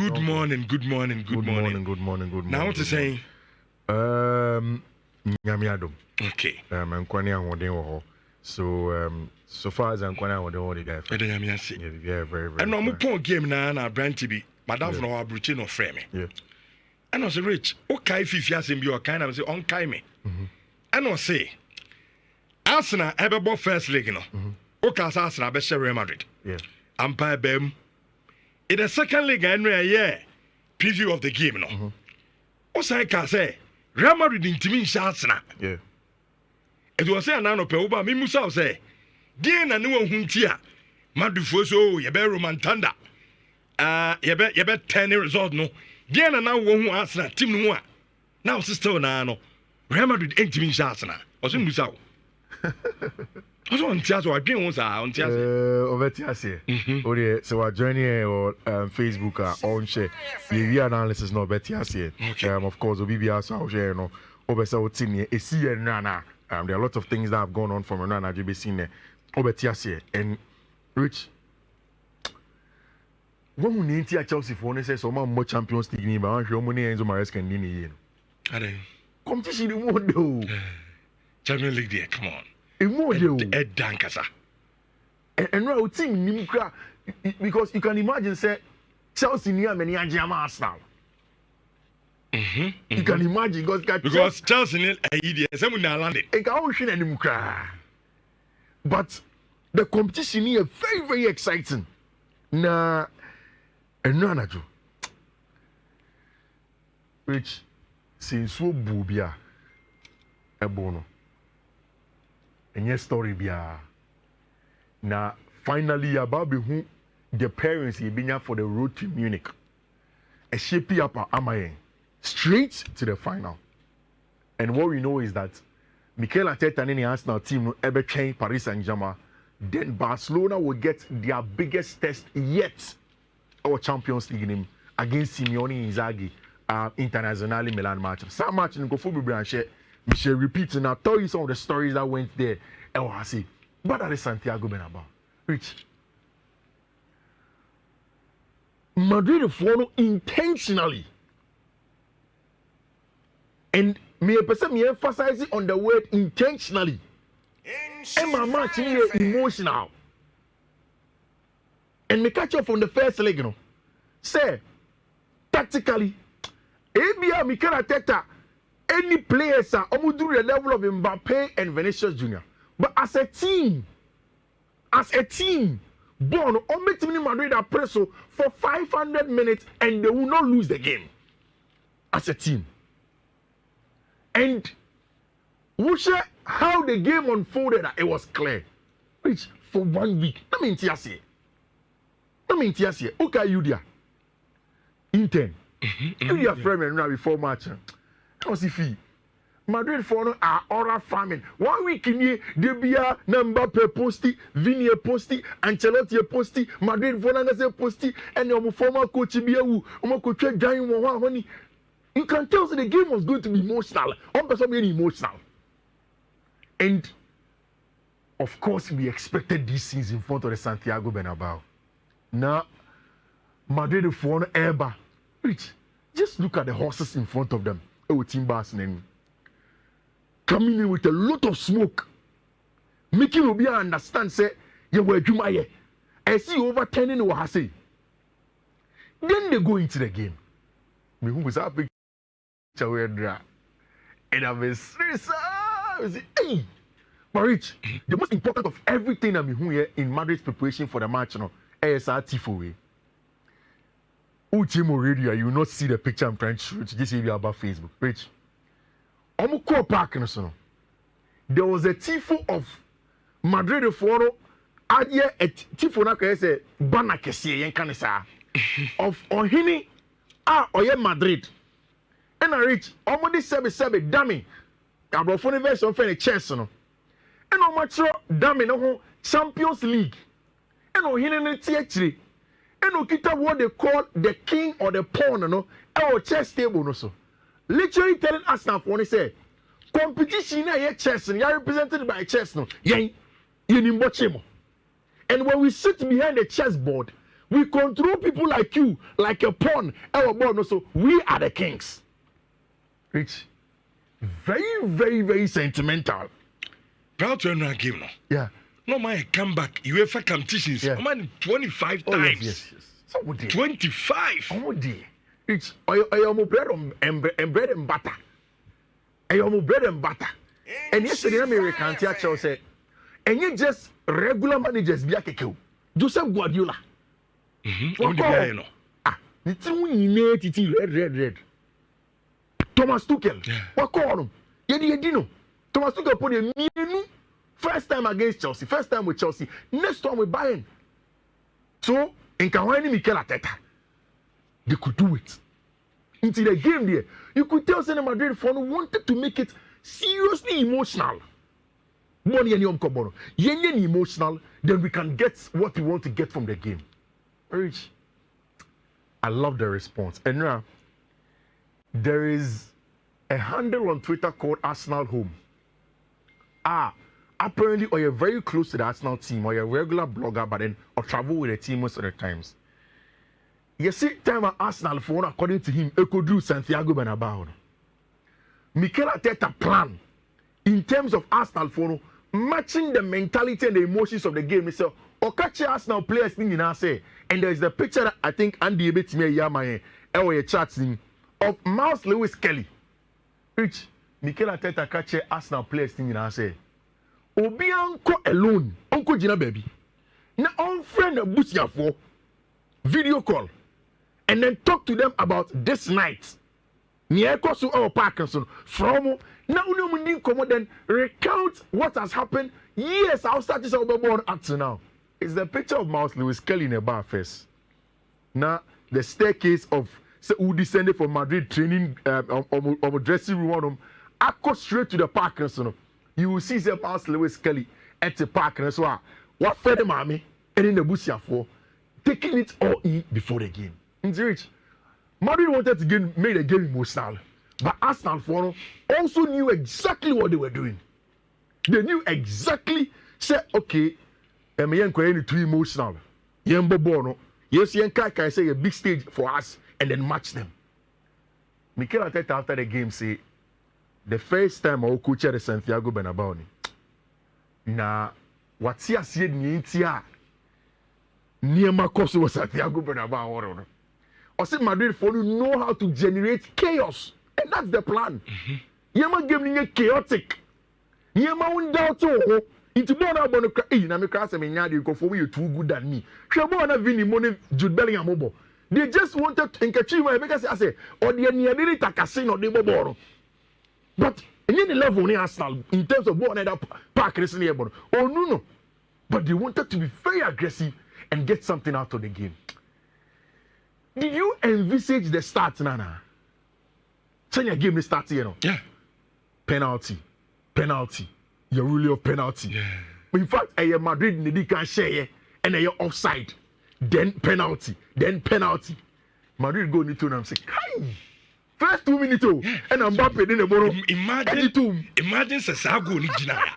Good morning. Now what to say? Nyamiadom. Okay. Nkwani ahoden wo ho. So so far as nkwani ahoden wo the guy. Yeah, very. And no mo pon game na branch bi. Madam for no abruchi no frame me. Yeah. And I say Rich, okay Fifi asem bi o kind of say on kai me. And I say Arsenal ebebo first leg no. Okay, Arsenal be share Real Madrid. Yeah. Empire bem. In the second leg I know preview of the game no. O say ka say Real Madrid intimi Arsenal. Yeah. It was say anano pe oba me musa say game na ne wo hunti a madufo so ye be romantanda. Ye be 10 result no. Game na wo hu Arsenal team no a. Now still na no. Real Madrid intimi Arsenal. O say musa o. What's on Tiago? I didn't want on Tiago. Over Tiago. Oh, so our journey on Facebook on share. The analysis no better Tiago. Of course, OBBR so share no. Over so team a see Nana. There are a lot of things that have gone on from Nana JBC ne. Over Tiago and Rich. When we need to Chelsea for one says so much Champions League ni ba wan hwe money Enzo Maresca ndi ni ye no. Ade. Competition the one though. Champions League there, come on. Ed Dankasa. And now team Nimukra because you can imagine say Chelsea near many Arsenal. You can imagine because Chelsea need a idiot. Someone landed. But the competition here very, very exciting. Na and no Which since so bubia ebono. And yes, story bia. Now, finally, about who the parents he been for the road to Munich. A shapey up Amaye straight to the final. And what we know is that Mikel Arteta and the Arsenal team will ever change Paris Saint-Germain. Then Barcelona will get their biggest test yet, our Champions League game against Simeone Inzaghi, Internazionale Milan match. Some match in Kofubi branch. We shall repeat and I'll tell you some of the stories that went there. And I say, but that is Santiago Bernabeu. Rich. Madrid follow intentionally. And me emphasize on the word intentionally. And my match here emotional. And me catch up on the first leg, you know. Say, tactically, ABA Mikel Arteta. Any players are almost do the level of Mbappe and Vinicius Jr. But as a team, born only team Madrid are pressed for 500 minutes and they will not lose the game. As a team. And how the game unfolded, it was clear. Which for 1 week. Let me tell you. Okay, you there. Intern. You are friend now before match. Fifi, Madrid for no are oral farming. 1 week in here, Debia, Mbappe posti, Vini posti, Ancelotti posti, Madrid for no posti, and your former coach Biawu, coach Giant. You can tell the game was going to be emotional. Emotional. And of course, we expected these things in front of the Santiago Bernabeu. Now, Madrid for no ever. Rich, just look at the horses in front of them. Team Barcelona coming in with a lot of smoke, making Obia understand say you were Jumaye. I see overturning what I say. Then they go into the game. Me who was a picture where and I was hey, but Rich, the most important of everything I'm here in Madrid's preparation for the match, you know, ASR Tifo. Ultimo Radio, you will not see the picture I'm trying to shoot. Just see about Facebook. Rich. Omuko Park, there was a tifo of Madrid for Adia a tifo na say banner kesi yen kanisa of Ohini Oye Madrid. And I reach almost 7 dummy. Abrofone version for the chess no. And no match dummy no Champions League. And Ohini ne tie and Okita what they call the king or the pawn, no, our chess table, no so. Literally telling us now, when they say competition here chess, and you're represented by chess, no, and when we sit behind the chessboard, We control people like you, like a pawn. Our born so we are the kings. Rich, very, very, very sentimental. Proud to enter a game now. Yeah. No man come back. UEFA competitions. Yeah. Man 25 Oh, times. yes. Somebody. 25. Somebody. Rich, I am bread and bread and butter. I am bread and butter. And yesterday, American teacher said, and you just regular managers be like Joseph Guardiola. It's red. Thomas Tuchel. What call him? Yedino. Thomas Tuchel put a first time against Chelsea, first time with Chelsea, next time with Bayern. So, in Kawani Mikel Arteta, they could do it. Into the game there, you could tell Senegal Madrid fan wanted to make it seriously emotional. Emotional, then we can get what we want to get from the game. Rich, I love the response. And now, there is a handle on Twitter called Arsenal Home. Apparently, or you're very close to the Arsenal team, or you're a regular blogger, but then or travel with the team most of the times. You see, time at Arsenal for according to him, Echo drew Santiago Bernabeu. Mikel Arteta plan in terms of Arsenal for matching the mentality and the emotions of the game. He said, "Okachi Arsenal players thing in say," and there's the picture that I think Andy Ebetime Yamaye or chatting of Miles Lewis Kelly. Which Mikel Arteta catch Arsenal players thing in say. Obi anko alone, unko Gina baby. Na on friend Busia for video call and then talk to them about this night. Nieko so our Parkinson from now no come then recount what has happened years outside this born up to now. It's the picture of Miles Lewis Kelly in a bar first. Now the staircase of who descended from Madrid training on dressing room. I go straight to the Parkinson. You will see Miles Lewis Kelly at the park and so what further mommy and in the bush for taking it all in before the game. It's rich. Madrid wanted to make the game emotional, but Arsenal for also knew exactly what they were doing. They knew exactly. Said okay, I'm too emotional. Yembo Bono, yes, Yankai say a big stage for us and then match them. Mikel Arteta after the game say. The first time I coach at Santiago Bernabeu, na what's ya said Nhyira near Marcos was Santiago Bernabeu. I said Madrid for you know how to generate chaos, and that's the plan. Yema game ni chaotic. Yema won doubt to into bona bono na me class me nyade ko for you too good than me. Shebo na Vini money Jude Bellingham obo. They just wanted to enkachi my because I say or the near takase no de bobo. But in the level in Arsenal, in terms of what another park racing here, oh no. But they wanted to be very aggressive and get something out of the game. Did you envisage the start, Nana? Say your game start here, no? Yeah. Penalty. Your rule of penalty. Yeah. In fact, a Madrid they can share and a offside. Then penalty. Madrid go into them say, "Hi." First 2 minutes, and I'm back in the bottom. Imagine Sasago ni Jinaya.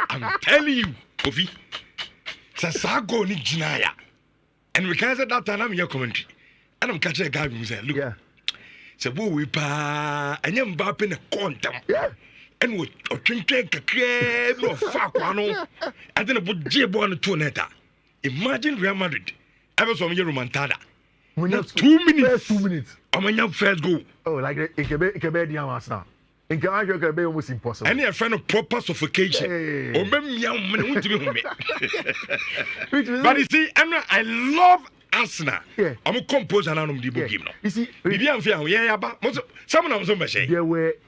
I'm telling you, Kofi. Sasago ni Jinaya. And we can't say that time I'm your commentary. And I'm catching a guy who said, "Look, so we pa and you're back in a quantum." Yeah. And we drinking a no fuck one. I didn't put J-Bon to Neta. Imagine Real Madrid. I was on your Romantada. When you 2 minutes. 2 minutes. I'm on your first goal. Oh, like it can be the Arsenal. It can be almost impossible. Any friend of proper suffocation. Hey. Or maybe young men want to be home. But you see, I love Arsenal. Yeah. I'm a composer and I'm the game now. You see,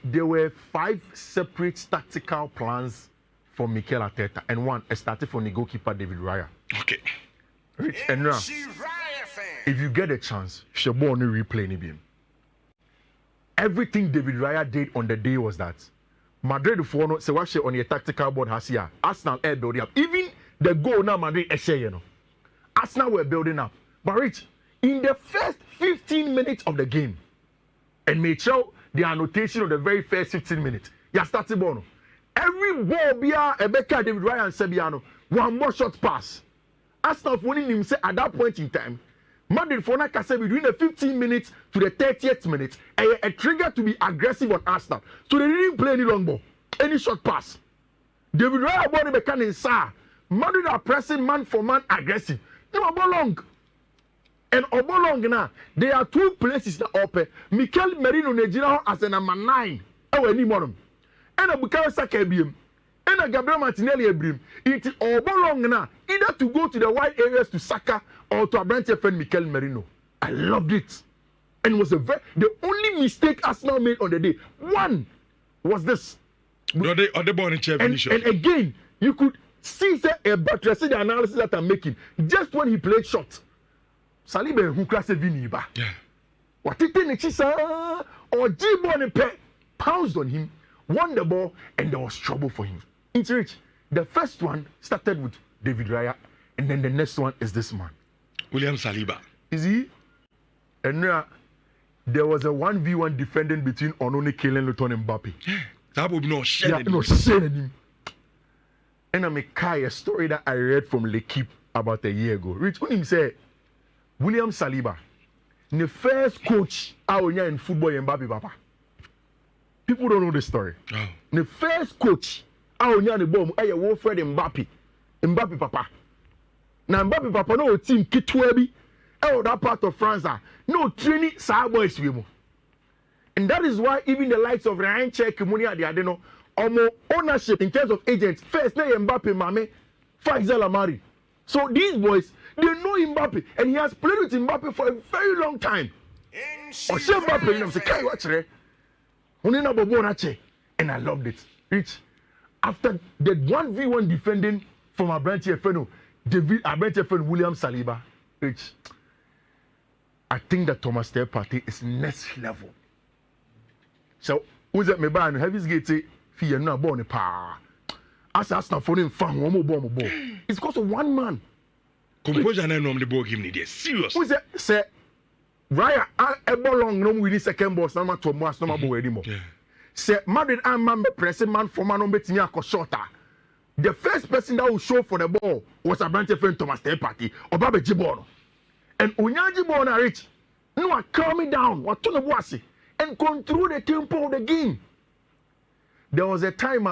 there were 5 separate tactical plans for Mikel Arteta, and one started from the goalkeeper David Raya. Okay. And now, if you get a chance, Shebo on the replay game. Everything David Raya did on the day was that Madrid for so what on your tactical board has here. Arsenal air building up. Even the goal now Madrid Arsenal were building up. But Rich, in the first 15 minutes of the game, and make sure the annotation of the very first 15 minutes, you started ball. Every ball bia Ebeka David Raya and Sebiano, one more shot pass. Arsenal winning him say at that point in time, Madrid for na kase between the 15 minutes to the 30th minute, a trigger to be aggressive on Arsenal. So they didn't play any long ball, any short pass. David Raya ball the can inside. Madrid are pressing man for man aggressive. No ball long. And Obolong now, there are two places that open. Mikel Merino Nhyira as a number 9. Oh, any more. And a Bukayo Saka Ebrim. And a Gabriel Martinelli Ebrim. It is Obolong now, either to go to the wide areas to Saka or to a branch friend Mikel Merino. I loved it. And it was the only mistake Arsenal made on the day. One was this. And again, you could see the analysis that I'm making. Just when he played short. Saliba who class Viniba. Yeah. What it in Chisa or G-Bone pounced on him, won the ball, and there was trouble for him. It's rich. The first one started with David Raya, and then the next one is this man. William Saliba. Is he? And there was a 1v1 defending between Onone Kalen Luton and Mbappe. That would be no shame. No shame. And I'm a story that I read from L'Equipe about a year ago. Rich, when him say, William Saliba, the first coach in football in Mbappe Papa. People don't know the story. Oh. The first coach in the bomb, Wilfred Mbappe Papa. Now Mbappe Papa no team Kitwebi, that part of France no training star boys with. And that is why even the likes of Ryan Check, Munia, the Adeno, ownership in terms of agents. First, Mbappe Mame, Faisal Amari. So these boys, they know Mbappe, and he has played with Mbappe for a very long time. Or say Mbappe, you know, say, "Can you watch it?" And I loved it. Rich, after the 1v1 defending from Abranti Efeno, Abranti Efeno, William Saliba, Rich, I think that Thomas Partey is next level. So, who's that? Me ban Heavy's Gate, Fia no born a pa. As Arsenal for him, fan one more bomb. It's because of one man. Composure and normally ball give me this. Serious. Who's that? Say, Raya, a ball long, no, we need second boss, no matter what, no matter anymore. Say, Madrid, I'm man, pressing man for man on betting shorter. The first person that will show for the ball was a branch friend Thomas Partey or Baba Jibono. And Unyaji Bona Rich, no, calm me down, what to the bossy, and control the tempo of the game. There was a time,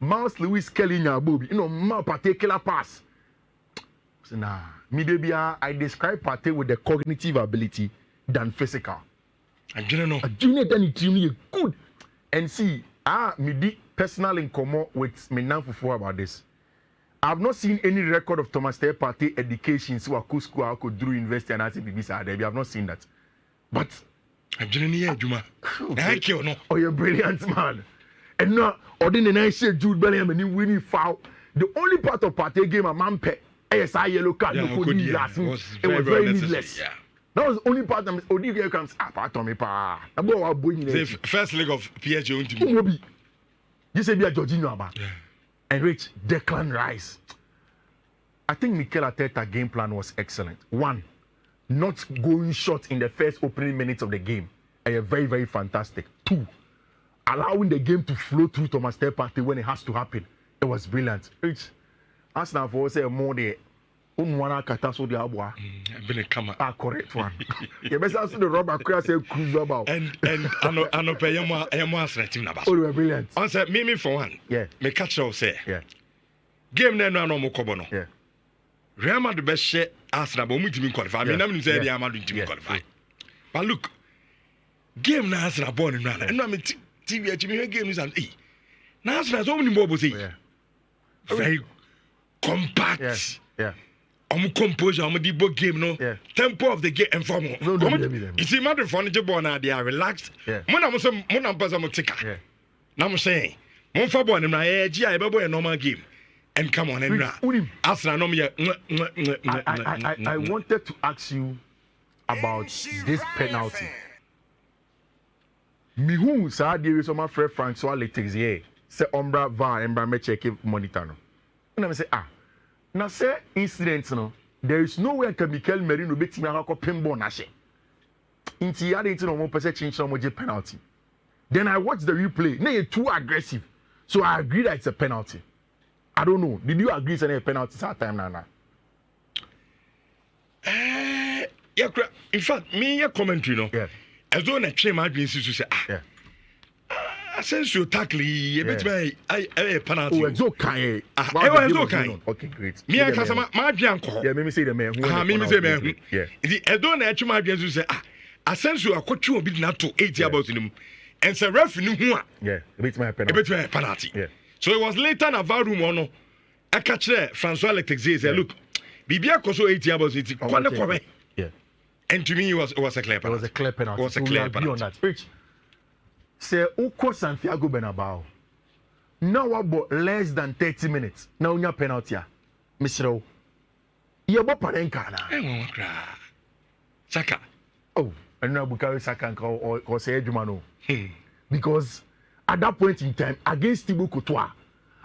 Miles Lewis Kelly Nyabobi, my particular pass. So nah, I describe Partey with the cognitive ability than physical. I didn't know. I didn't know extremely good. And see, me did personal in common with me now for about this. I've not seen any record of Thomas Partey education so I could school, I could do university and I said I've not seen that. But I didn't hear Juma. Thank you, no. Oh, you're brilliant, man. And now, ordinary shit, Jude Bellingham and he winning foul. The only part of Partey game a man pay. ASI yellow card, no could be last. It was very needless. Yeah. That was the only part that Odi comes apart on me. The first leg of PSG. You say be a Jorginho about. And Rich, Declan Rice. I think Mikel Arteta's game plan was excellent. One, not going short in the first opening minutes of the game. Very, very fantastic. Two, allowing the game to flow through Thomas Partey when it has to happen. It was brilliant. Rich, Arsenal for say more there. Kataso de Abwa. Been a camera. Correct one. You best answer the rubber crash cruise about. And I know pay you more team about. Oh, brilliant. Answer me for one. Yeah. Me catch you say. Yeah. Game no more kobono. Yeah. Real Madrid best share Arsenal but we didn't qualify. I mean, I'm say Real Madrid didn't qualify. But look, game na Arsenal born in Rwanda. And I mean TV game is an now Arsenal so many more say. Very compact. Yeah. Composure, the game, no tempo of the game and form. You see, Madrid for the ball now, they are relaxed. When I'm saying, now I'm saying, one for one, and I normal game. And come on, and Arsenal, I wanted to ask you about this penalty. Me who said there is my friend Francois Letexier, say Ombra VAR and Bramé check monitor. And I say, now say incidents no, there is no way that Mikel Merino beat me ako pinball na she. Inti ya dey no mo pese change no mo penalty. Then I watched the replay. Na you too aggressive. So I agree that it's a penalty. I don't know. Did you agree it's a penalty that time now? Yeah, in fact, me a commentary no. Yeah. As though na train my dreams to say Yeah. Asensio tackle a bit by penalty. Oh, it's okay. It's okay. Okay, great. Me and Kasama, my Bianco. Yeah, me say the man. Me say man. Yeah. As though na my dreams to say Asensio a coach you bit not to 80 about him. And say ref knew who. Yeah, a bit my penalty. Yeah. So it was later na varum ono. I catch Francois Lectex say look. Bibia koso 80 about it. Kwane. Yeah. And to me, it was a clear penalty. It was a clear penalty. It was a clear penalty. On that. Rich, say, Uko Santiago Bernabeu. Now about less than 30 minutes. Now your penalty. Mr. You about Panenka now. Saka. Oh, and now Bukayo Saka or say Jumano. Because at that point in time, against Thibaut Courtois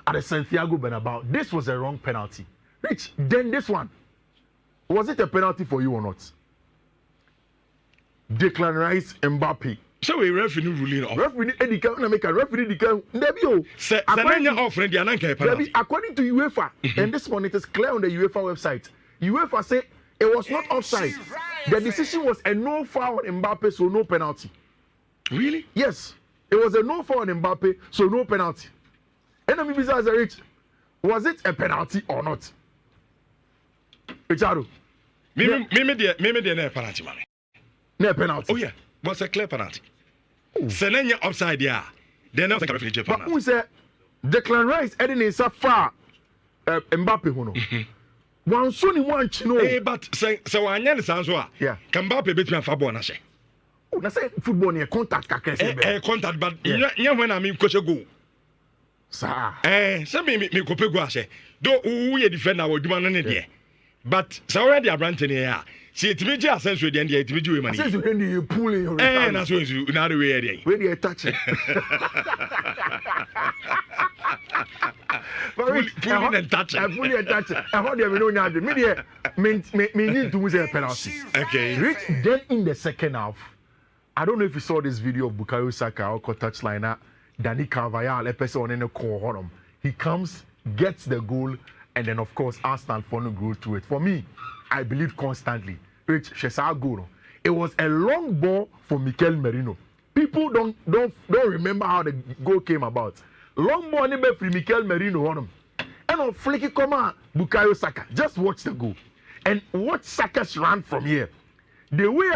at the Santiago Bernabeu, this was a wrong penalty. Rich, then this one. Was it a penalty for you or not? Declan Rice, Mbappe. So we referee ruling off. Referee Edika na make a referee Edika. Debio. According to UEFA, and this one it is clear on the UEFA website. UEFA say it was not offside. The decision was a no foul on Mbappe, so no penalty. Really? Yes, it was a no foul on Mbappe, so no penalty. And I'm as a rich. Was it a penalty or not? Richardo. Maybe the penalty, man. No penalty. Oh yeah, was a clear penalty. Senenya offside yeah. Then not a penalty. But who said Declan Rice heading in so far Mbappe hono. One soni one chino. Eh but so anya sounds so yeah. Can Mbappe beat me and Fabo na she. Oh, na say football near contact kakra say. Contact but nya when I mean coach go. Sir. Say me ko pegu ase. Do who ye defender wo duma no ne de. But so already abrante ne ya. See it meji Asensio de it meji we money. Asensio when you pull in your na so you na the way there. When you touch it. Pulling and touching. Pulling and touching. I heard you know now. Me need to say a penalty. Okay. Rich, then in the second half, I don't know if you saw this video of Bukayo Saka or touchline Danny Carvajal, a person in the corner. He comes, gets the goal, and then of course Arsenal follow goal to it. For me, I believe constantly. Rich, Shesa goal. It was a long ball for Mikel Merino. People don't remember how the goal came about. Long ball nebe for Mikel Merino on him. And on flicky come Bukayo Saka. Just watch the goal. And watch Saka's run from here. The way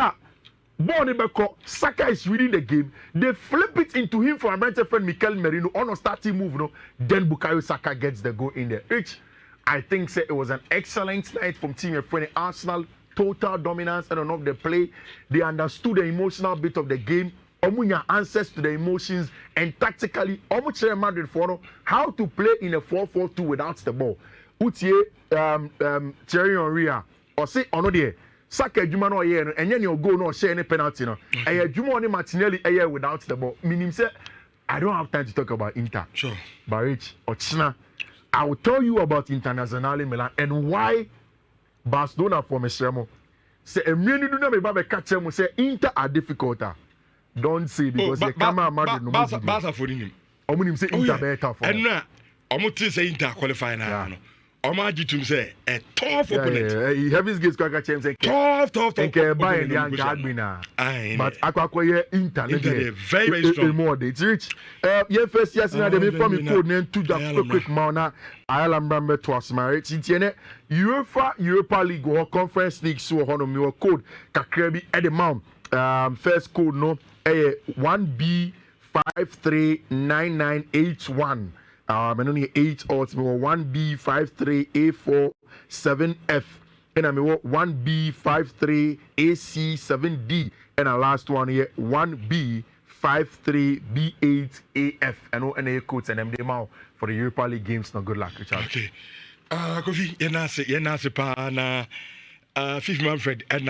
Saka is reading the game. They flip it into him for a Manchester friend Mikel Merino on a starting move. No? Then Bukayo Saka gets the goal in there. Rich, I think it was an excellent night from Team F20. Arsenal, total dominance and of the play. They understood the emotional bit of the game. Omunya answers to the emotions and tactically, Omuchere Madrid for how to play in a 4-4-2 without the ball. Utie Thierry Henry or say ono there. Saka adwuma no ye no enye ne goal no share any penalty no. Adwuma on Martinelli without the ball. Meaning say I don't have time to talk about Inter. Sure. But Rich Ochina, I will tell you about Internazionale Milan and why Barcelona for Mesremo. Say Emmanuel do na me ba be catch them say Inter are difficult. Don't say because they come out Madrid no more. Barca for him. Omunim say Inter better for. And now omuti say Inter qualify now. Omajitum say a tough opponent. He have his gates kwaka chem say tough. Okay, buy the Admina. But akwa Inter very strong. More it's rich. Yeah, first year na dem from me code name to that quick mauna. Ireland member to us marriage. Itiene UEFA Europa League or Conference League so hono me code kakrebi at the mount. First code no 1B539981. And only 8 odds, 1B53A47F, and I'm 1B53AC7D, and our last one here 1B53B8AF, and all codes and them out for the Europa League games. Now, good luck, Richard. Okay. Kofi, yenase pa na Fifi Manfred and